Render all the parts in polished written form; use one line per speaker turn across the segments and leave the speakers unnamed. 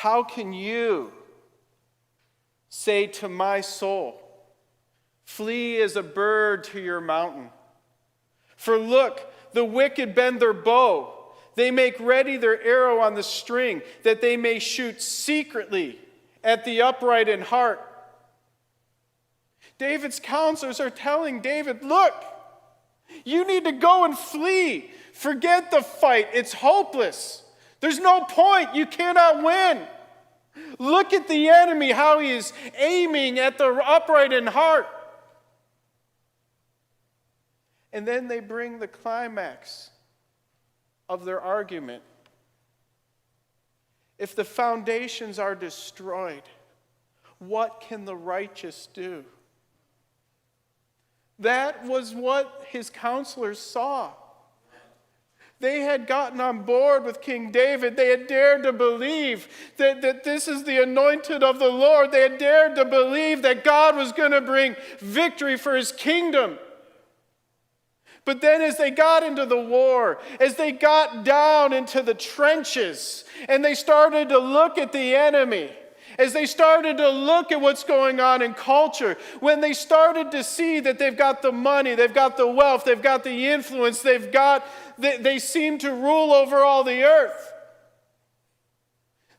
How can you say to my soul, flee as a bird to your mountain? For look, the wicked bend their bow. They make ready their arrow on the string, that they may shoot secretly at the upright in heart. David's counselors are telling David, look, you need to go and flee. Forget the fight. It's hopeless. There's no point. You cannot win. Look at the enemy, how he is aiming at the upright in heart. And then they bring the climax of their argument. If the foundations are destroyed, what can the righteous do? That was what his counselors saw. They had gotten on board with King David. They had dared to believe that this is the anointed of the Lord. They had dared to believe that God was going to bring victory for his kingdom. But then as they got into the war, as they got down into the trenches, and they started to look at the enemy, as they started to look at what's going on in culture, when they started to see that they've got the money, they've got the wealth, they've got the influence, they seem to rule over all the earth.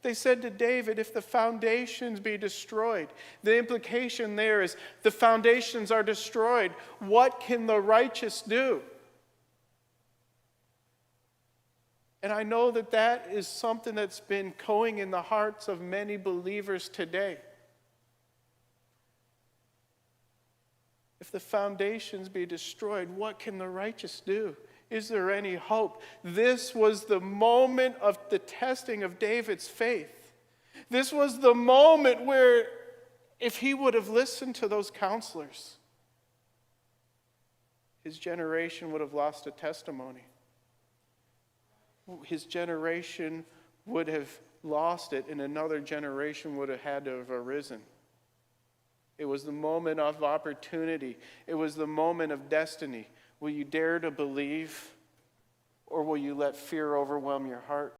They said to David, if the foundations be destroyed, the implication there is the foundations are destroyed. What can the righteous do? And I know that is something that's been going in the hearts of many believers today. If the foundations be destroyed, what can the righteous do? Is there any hope? This was the moment of the testing of David's faith. This was the moment where, if he would have listened to those counselors, his generation would have lost a testimony. His generation would have lost it, and another generation would have had to have arisen. It was the moment of opportunity. It was the moment of destiny. Will you dare to believe, or will you let fear overwhelm your heart?